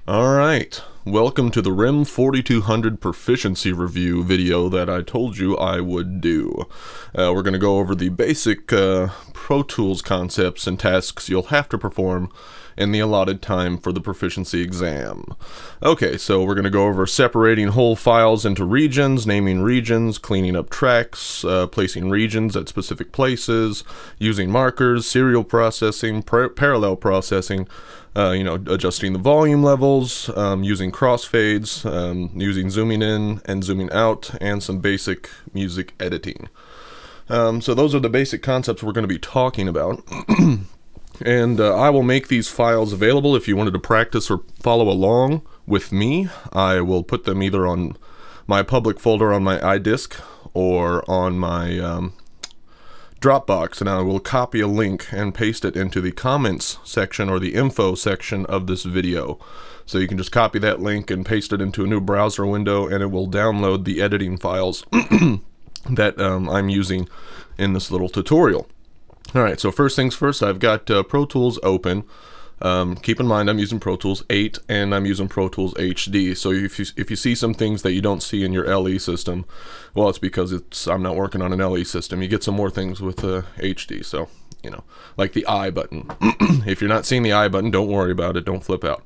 Alright, welcome to the RIM 4200 Proficiency Review video that I told you I would do. We're going to go over the basic Pro Tools concepts and tasks you'll have to perform in the allotted time for the Proficiency exam. Okay, so we're going to go over separating whole files into regions, naming regions, cleaning up tracks, placing regions at specific places, using markers, serial processing, parallel processing, adjusting the volume levels, using crossfades, using zooming in and zooming out, and some basic music editing. So those are the basic concepts we're going to be talking about. And I will make these files available if you wanted to practice or follow along with me. I will put them either on my public folder on my iDisk or on my Dropbox, and I will copy a link and paste it into the comments section or the info section of this video. So you can just copy that link and paste it into a new browser window, and it will download the editing files that I'm using in this little tutorial. Alright, so first things first, I've got Pro Tools open. Keep in mind I'm using Pro Tools 8 and I'm using Pro Tools HD. So if you see some things that you don't see in your LE system, well, it's because I'm not working on an LE system. You get some more things with HD. So, like the I button. If you're not seeing the I button, don't worry about it. Don't flip out.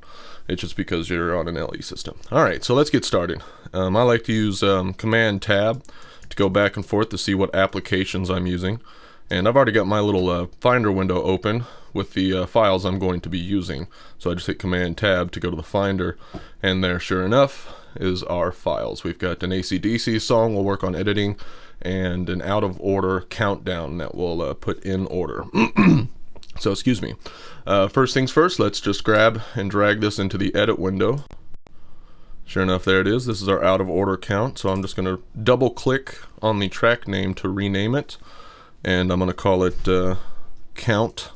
It's just because you're on an LE system. Alright, so let's get started. I like to use Command Tab to go back and forth to see what applications I'm using. And I've already got my little Finder window open with the files I'm going to be using. So I just hit Command Tab to go to the Finder, and there, sure enough, is our files. We've got an AC/DC song we'll work on editing, and an out of order countdown that we'll put in order. So excuse me. First things first, let's just grab and drag this into the edit window. Sure enough, there it is. This is our out of order count. So I'm just going to double click on the track name to rename it. And I'm going to call it count.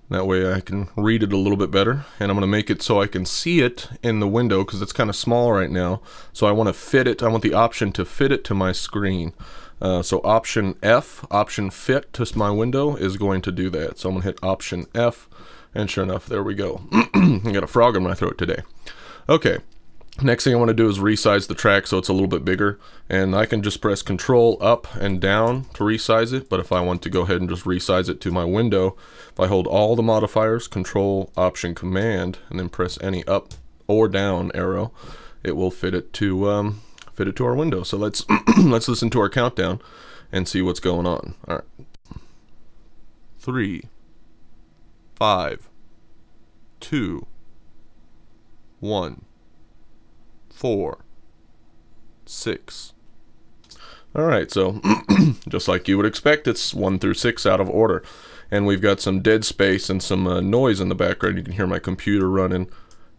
That way I can read it a little bit better. And I'm going to make it so I can see it in the window because it's kind of small right now. So I want to fit it. I want the option to fit it to my screen. So Option F, Option Fit to my window is going to do that. So I'm going to hit Option F. And sure enough, there we go. I got a frog in my throat today. Okay. Next thing I want to do is resize the track so it's a little bit bigger, and I can just press Control up and down to resize it. But if I want to go ahead and just resize it to my window, if I hold all the modifiers, Control, Option, Command, and then press any up or down arrow, it will fit it to our window. So let's let's listen to our countdown and see what's going on. All right, 3, 5, 2, 1. 4, 6. Alright, so just like you would expect, it's 1 through 6 out of order. And we've got some dead space and some noise in the background. You can hear my computer running,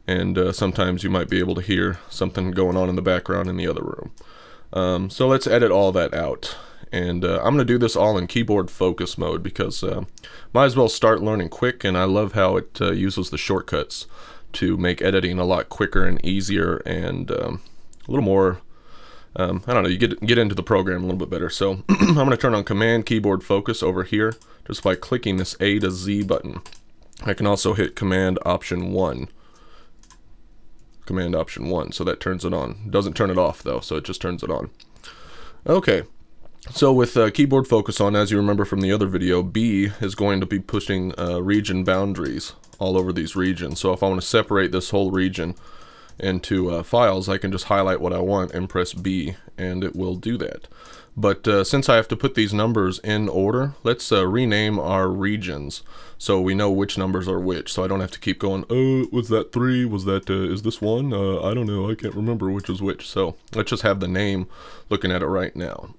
and sometimes you might be able to hear something going on in the background in the other room. So let's edit all that out. And I'm going to do this all in keyboard focus mode because might as well start learning quick, and I love how it uses the shortcuts to make editing a lot quicker and easier, and a little more, I don't know, you get into the program a little bit better. So I'm going to turn on Command Keyboard Focus over here just by clicking this A to Z button. I can also hit Command Option 1. Command Option 1, so that turns it on. Doesn't turn it off though, so it just turns it on. Okay. So with keyboard focus on, as you remember from the other video, B is going to be pushing region boundaries all over these regions. So if I want to separate this whole region into files, I can just highlight what I want and press B, and it will do that. But since I have to put these numbers in order, let's rename our regions so we know which numbers are which, so I don't have to keep going, oh, was that 3? Was that, is this 1? I don't know, I can't remember which is which. So let's just have the name looking at it right now.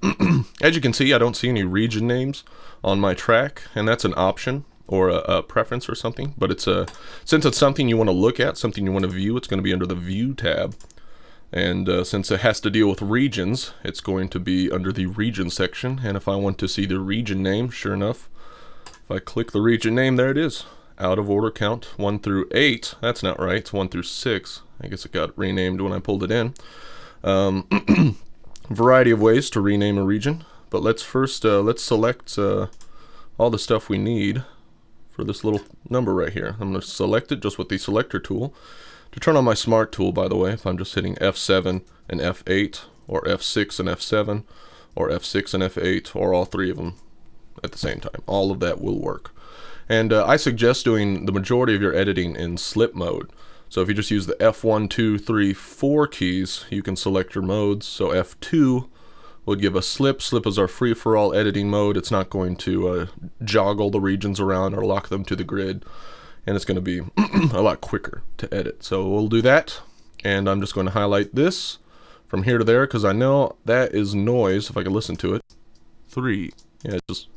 As you can see, I don't see any region names on my track, and that's an option or a preference or something. But it's since it's something you want to look at, something you want to view, it's going to be under the View tab. And since it has to deal with regions, it's going to be under the region section. And if I want to see the region name, sure enough, if I click the region name, there it is. Out of order count 1 through 8. That's not right. It's 1 through 6. I guess it got renamed when I pulled it in. Variety of ways to rename a region. But let's first let's select all the stuff we need for this little number right here. I'm going to select it just with the selector tool. To turn on my Smart tool, by the way, if I'm just hitting F7 and F8, or F6 and F7, or F6 and F8, or all three of them at the same time, all of that will work. And I suggest doing the majority of your editing in slip mode. So if you just use the F1, 2, 3, 4 keys, you can select your modes. So F2 would give us slip. Slip is our free-for-all editing mode. It's not going to joggle the regions around or lock them to the grid. And it's going to be a lot quicker to edit. So we'll do that. And I'm just going to highlight this from here to there because I know that is noise, if I can listen to it. 3. Yeah, it's just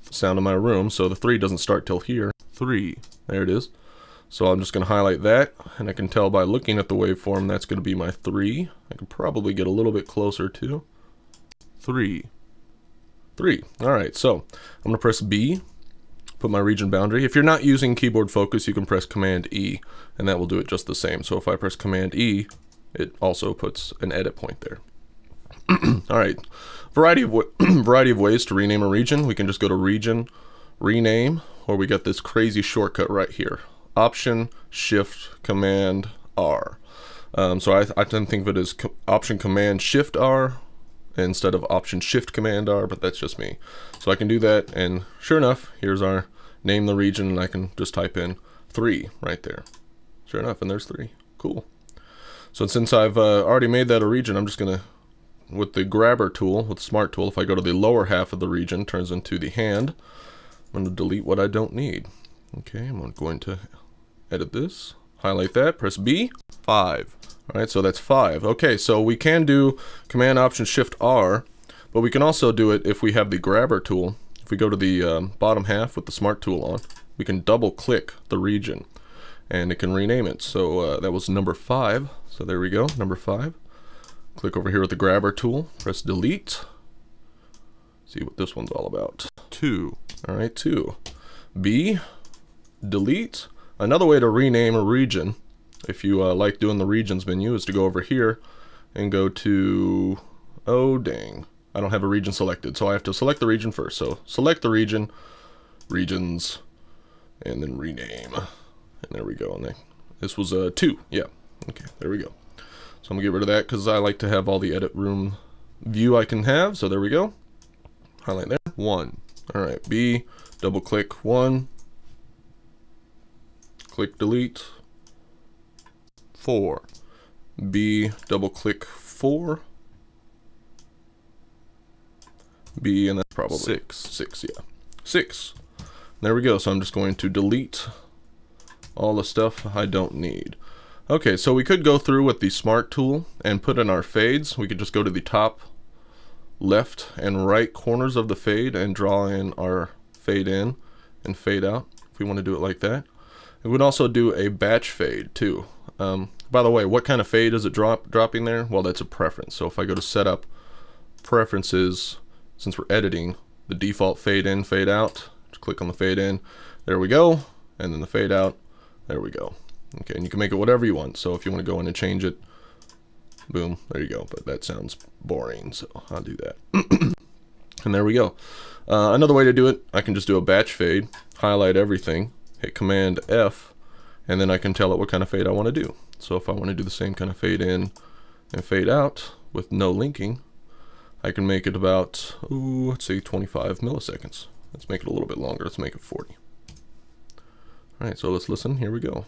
the sound of my room. So the 3 doesn't start till here. 3. There it is. So I'm just going to highlight that. And I can tell by looking at the waveform that's going to be my 3. I can probably get a little bit closer to 3. 3. Alright, so I'm going to press B. Put my region boundary. If you're not using keyboard focus, you can press Command E, and that will do it just the same. So if I press Command E, it also puts an edit point there. All right, variety of ways to rename a region. We can just go to Region, Rename, or we got this crazy shortcut right here. Option, Shift, Command, R. So I tend to think of it as Option, Command, Shift, R, instead of Option Shift Command R, but that's just me. So I can do that, and sure enough, here's our name the region, and I can just type in 3 right there. Sure enough, and there's 3. Cool. So since I've already made that a region, I'm just gonna, with the grabber tool, with the Smart tool, if I go to the lower half of the region, turns into the hand. I'm gonna delete what I don't need. Okay, I'm going to edit this, highlight that, press B, 5. Alright, so that's 5. Okay, so we can do Command Option Shift R, but we can also do it if we have the grabber tool. If we go to the bottom half with the Smart tool on, we can double click the region and it can rename it. So that was number 5. So there we go, number 5. Click over here with the grabber tool, press delete. See what this one's all about. 2. Alright, 2. B, delete. Another way to rename a region, if you like doing the regions menu, is to go over here and go to, oh dang, I don't have a region selected, so I have to select the region first. So select the region, regions, and then rename. And there we go. And this was 2, yeah, okay, there we go. So I'm gonna get rid of that because I like to have all the edit room view I can have. So there we go. Highlight there, 1. All right, B, double click 1, click delete. 4. B, double click 4. B, and that's probably 6, yeah. 6. There we go. So I'm just going to delete all the stuff I don't need. Okay, so we could go through with the Smart tool and put in our fades. We could just go to the top left and right corners of the fade and draw in our fade in and fade out if we want to do it like that. We would also do a batch fade too. By the way, what kind of fade is it dropping there? Well, that's a preference. So if I go to Setup, Preferences, since we're editing, the default fade in, fade out, just click on the fade in, there we go, and then the fade out, there we go. Okay, and you can make it whatever you want. So if you want to go in and change it, boom, there you go. But that sounds boring, so I'll do that. And there we go. Another way to do it, I can just do a batch fade, highlight everything, hit Command F, and then I can tell it what kind of fade I want to do. So if I want to do the same kind of fade in and fade out with no linking, I can make it about, ooh, let's say 25 milliseconds. Let's make it a little bit longer. Let's make it 40. All right, so let's listen. Here we go.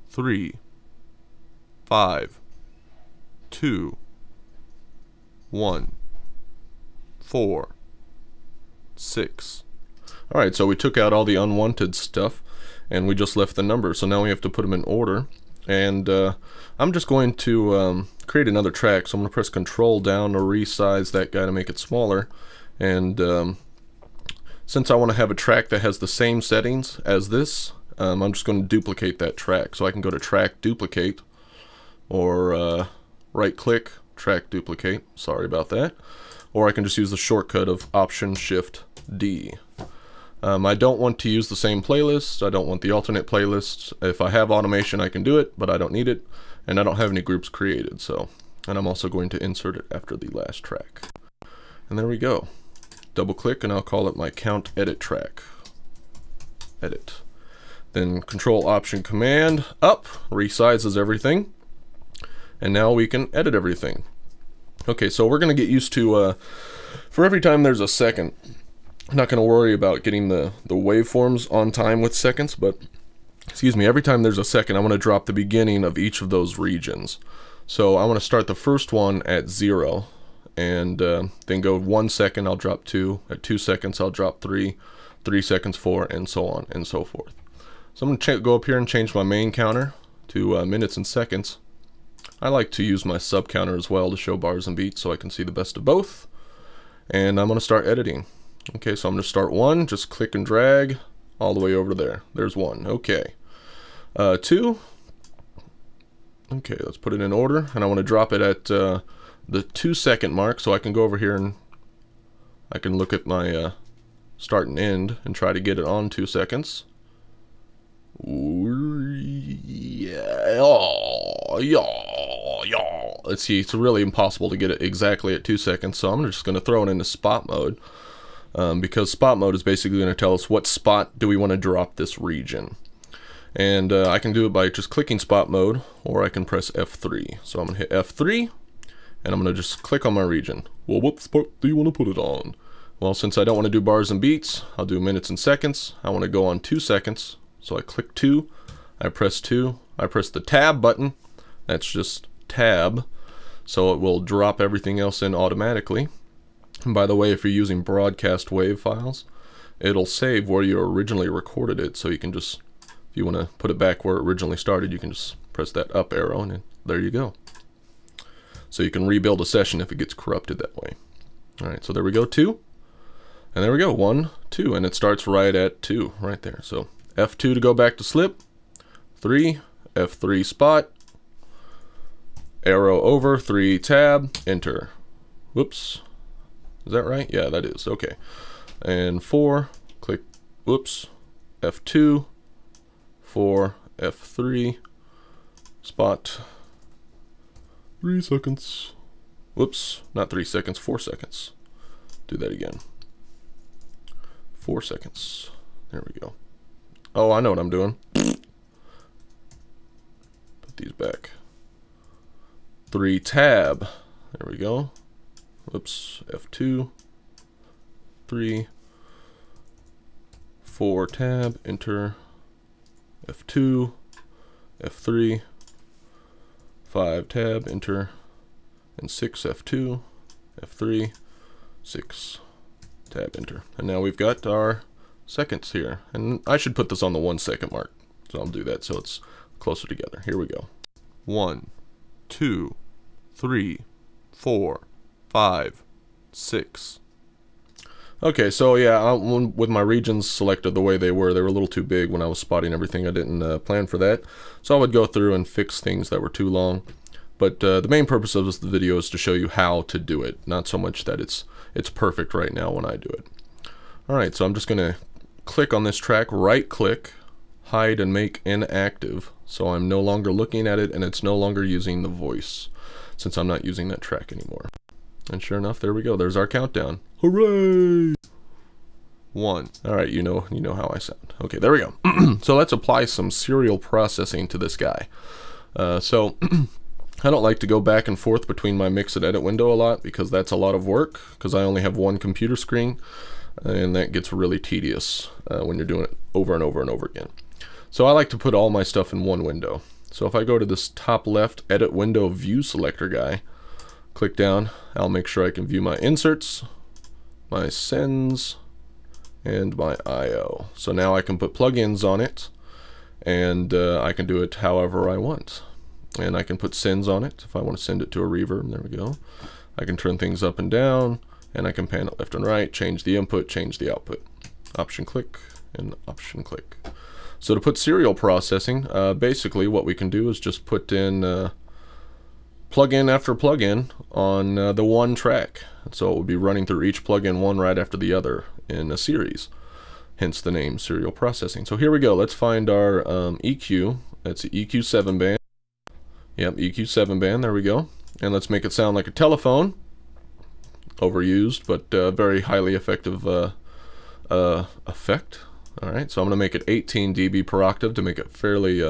3, 5, 2, 1, 4, 6. All right, so we took out all the unwanted stuff and we just left the numbers. So now we have to put them in order. And I'm just going to create another track. So I'm going to press Control down to resize that guy to make it smaller. And since I want to have a track that has the same settings as this, I'm just going to duplicate that track. So I can go to Track Duplicate, or right click, Track Duplicate. Sorry about that. Or I can just use the shortcut of Option Shift D. I don't want to use the same playlist. I don't want the alternate playlists. If I have automation, I can do it, but I don't need it. And I don't have any groups created. So, and I'm also going to insert it after the last track. And there we go. Double click and I'll call it my Count Edit track. Edit. Then Control Option Command up, resizes everything, and now we can edit everything. Okay, so we're going to get used to, for every time there's a second, I'm not going to worry about getting the waveforms on time with seconds, but, excuse me, every time there's a second, I want to drop the beginning of each of those regions. So I want to start the first one at 0, and then go 1 second, I'll drop 2, at 2 seconds, I'll drop 3, 3 seconds, 4, and so on and so forth. So I'm going to go up here and change my main counter to minutes and seconds. I like to use my sub counter as well to show bars and beats so I can see the best of both. And I'm going to start editing. Okay, so I'm going to start 1, just click and drag all the way over there. There's 1. Okay. 2. Okay, let's put it in order, and I want to drop it at the 2 second mark so I can go over here and I can look at my start and end and try to get it on 2 seconds. Let's see, it's really impossible to get it exactly at 2 seconds, so I'm just going to throw it into spot mode, because spot mode is basically going to tell us what spot do we want to drop this region. And I can do it by just clicking spot mode, or I can press F3. So I'm going to hit F3, and I'm going to just click on my region. Well, what spot do you want to put it on? Well, since I don't want to do bars and beats, I'll do minutes and seconds. I want to go on 2 seconds. So I click 2, I press 2, I press the tab button, that's just tab, so it will drop everything else in automatically. And by the way, if you're using broadcast wave files, it'll save where you originally recorded it, so you can just, if you want to put it back where it originally started, you can just press that up arrow and there you go. So you can rebuild a session if it gets corrupted that way. Alright, so there we go, 2, and there we go, 1, 2, and it starts right at 2, right there. So F2 to go back to slip, 3, F3 spot, arrow over, 3 tab, enter. Whoops, is that right? Yeah, that is, okay. And 4, click, whoops, F2, 4, F3, spot, 3 seconds. Whoops, not 3 seconds, 4 seconds. Do that again. 4 seconds, there we go. Oh, I know what I'm doing. Put these back. 3 tab. There we go. Whoops. F2. 3. 4 tab. Enter. F2. F3. 5 tab. Enter. And 6 F2. F3. 6 tab. Enter. And now we've got our seconds here, and I should put this on the 1 second mark, so I'll do that so it's closer together. Here we go. 1, 2, 3, 4, 5, 6. Okay, so yeah, with my regions selected the way they were a little too big when I was spotting everything. I didn't plan for that, so I would go through and fix things that were too long. But the main purpose of this video is to show you how to do it, not so much that it's perfect right now when I do it. Alright, so I'm just going to click on this track, right click, hide and make inactive, so I'm no longer looking at it and it's no longer using the voice since I'm not using that track anymore. And sure enough, there we go, there's our countdown. Hooray! 1. Alright, you know how I sound. Okay, there we go. So let's apply some serial processing to this guy. So I don't like to go back and forth between my mix and edit window a lot because that's a lot of work, because I only have one computer screen. And that gets really tedious when you're doing it over and over and over again. So I like to put all my stuff in one window. So if I go to this top left edit window view selector guy, click down, I'll make sure I can view my inserts, my sends, and my IO. So now I can put plugins on it, and I can do it however I want. And I can put sends on it if I want to send it to a reverb. There we go. I can turn things up and down, and I can pan it left and right, change the input, change the output. Option click and option click. So to put serial processing, basically what we can do is just put in plugin after plugin on the one track. So it would be running through each plugin one right after the other in a series. Hence the name serial processing. So here we go. Let's find our EQ. That's the EQ7 band. Yep, EQ7 band. There we go. And let's make it sound like a telephone. Overused, but very highly effective effect. Alright, so I'm going to make it 18 dB per octave to make it fairly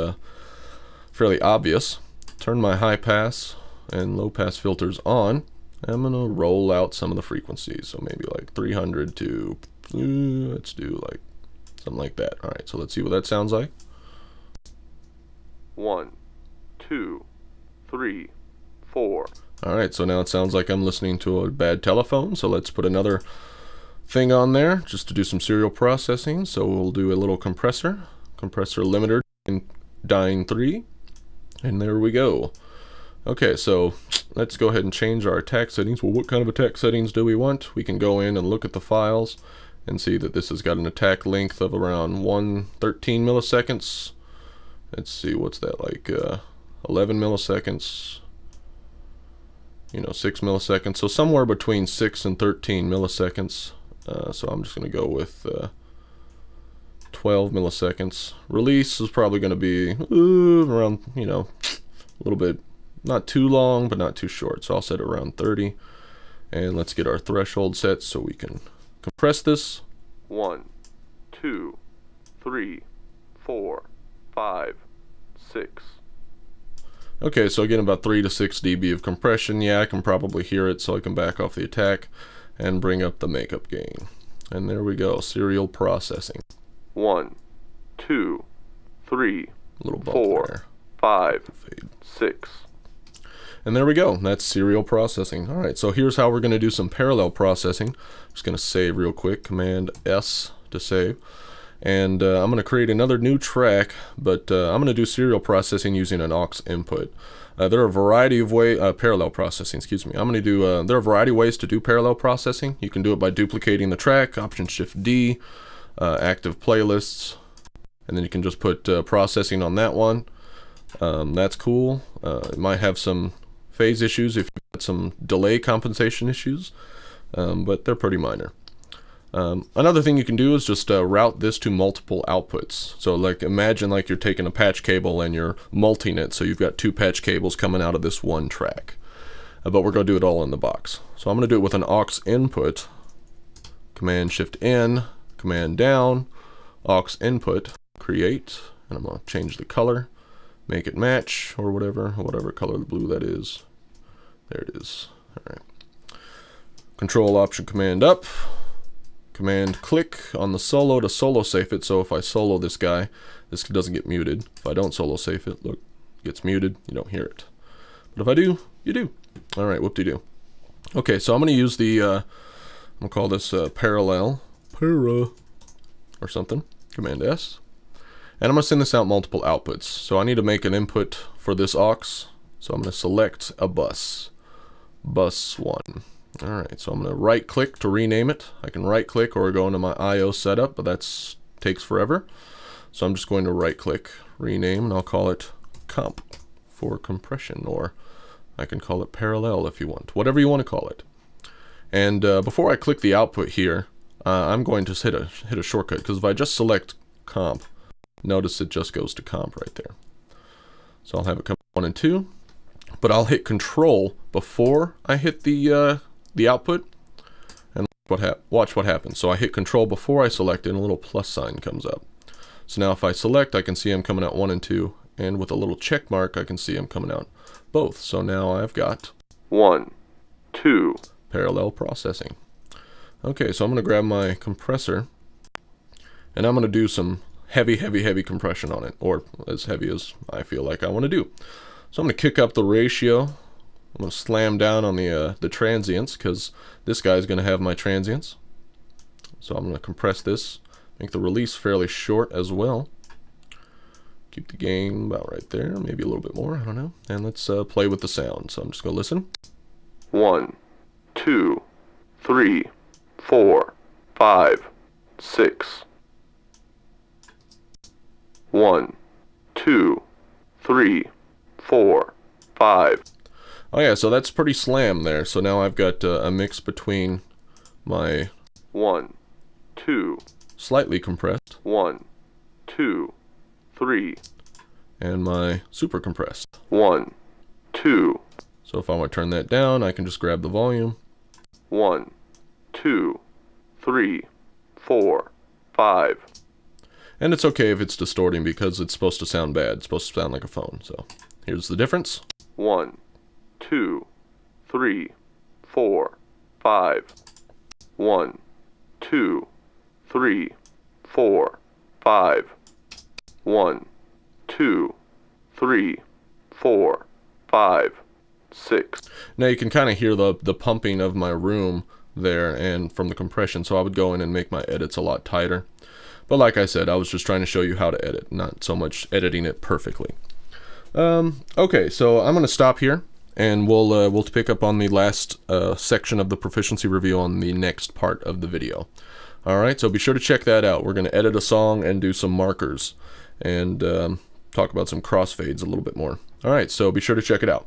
obvious. Turn my high pass and low pass filters on. I'm going to roll out some of the frequencies, so maybe like 300 to, let's do like something like that. Alright, so let's see what that sounds like. 1, 2, 3, 4. Alright, so now it sounds like I'm listening to a bad telephone, so let's put another thing on there just to do some serial processing. So we'll do a little compressor limiter in dyne 3, and there we go. Okay, so let's go ahead and change our attack settings. Well, what kind of attack settings do we want? We can go in and look at the files and see that this has got an attack length of around 113 milliseconds. Let's see, what's that, like 11 milliseconds, 6 milliseconds, so somewhere between 6 and 13 milliseconds. So I'm just going to go with 12 milliseconds. Release is probably going to be around, a little bit, not too long, but not too short. So I'll set it around 30. And let's get our threshold set so we can compress this. 1, 2, 3, 4, 5, 6. Okay, so again, about 3 to 6 dB of compression. Yeah, I can probably hear it, so I can back off the attack and bring up the makeup gain. And there we go, serial processing. 1, 2, 3, 4, 5, 6. And there we go, that's serial processing. Alright, so here's how we're going to do some parallel processing. I'm just going to save real quick, Command S to save. And I'm going to create another new track, but I'm going to do serial processing using an aux input. There are a variety of ways, parallel processing, excuse me. I'm going to do, there are a variety of ways to do parallel processing. You can do it by duplicating the track, Option-Shift-D, active playlists, and then you can just put processing on that one. That's cool. It might have some phase issues if you've got some delay compensation issues, but they're pretty minor. Another thing you can do is just route this to multiple outputs. So like imagine like you're taking a patch cable and you're multing it, so you've got 2 patch cables coming out of this one track. But we're going to do it all in the box. So I'm going to do it with an aux input, Command-Shift-N, Command down, aux input, create, and I'm going to change the color, make it match, or whatever color the blue that is. There it is. Alright. Control Option Command up. Command click on the solo to solo safe it, so if I solo this guy, this doesn't get muted. If I don't solo safe it, look, it gets muted, you don't hear it. But if I do, you do. Alright, whoop-de-doo. Okay, so I'm going to use the, I'm going to call this parallel, or something, Command S. And I'm going to send this out multiple outputs. So I need to make an input for this aux, so I'm going to select a bus, bus 1. Alright, so I'm going to right click to rename it. I can right click or go into my IO setup, but that takes forever. So I'm just going to right click, rename, and I'll call it comp for compression, or I can call it parallel if you want, whatever you want to call it. And before I click the output here, I'm going to hit a shortcut, because if I just select comp, notice it just goes to comp right there. So I'll have it come 1 and 2, but I'll hit Control before I hit the output, and watch what happens. So I hit Control before I select it, and a little plus sign comes up. So now if I select, I can see I'm coming out 1 and 2, and with a little check mark, I can see I'm coming out both. So now I've got 1, 2 parallel processing. Okay, so I'm going to grab my compressor, and I'm going to do some heavy compression on it, or as heavy as I feel like I want to do. So I'm going to kick up the ratio. I'm going to slam down on the transients, because this guy's going to have my transients. So I'm going to compress this, make the release fairly short as well. Keep the gain about right there, maybe a little bit more, I don't know. And let's play with the sound. So I'm just going to listen. 1, 2, 3, 4, 5, 6. 1, 2, 3, 4, 5. Oh yeah, so that's pretty slam there. So now I've got a mix between my 1, 2, slightly compressed, 1, 2, 3, and my super compressed, 1, 2. So if I want to turn that down, I can just grab the volume. 1, 2, 3, 4, 5. And it's okay if it's distorting because it's supposed to sound bad. It's supposed to sound like a phone. So here's the difference. 1, 2, 3, 4, 5. 1, 2, 3, 4, 5. 1, 2, 3, 4, 5, 6. Now you can kind of hear the pumping of my room there and from the compression, so I would go in and make my edits a lot tighter. But like I said, I was just trying to show you how to edit, not so much editing it perfectly. Okay, so I'm going to stop here, and we'll pick up on the last section of the proficiency review on the next part of the video. Alright, so be sure to check that out. We're going to edit a song and do some markers, and talk about some crossfades a little bit more. Alright, so be sure to check it out.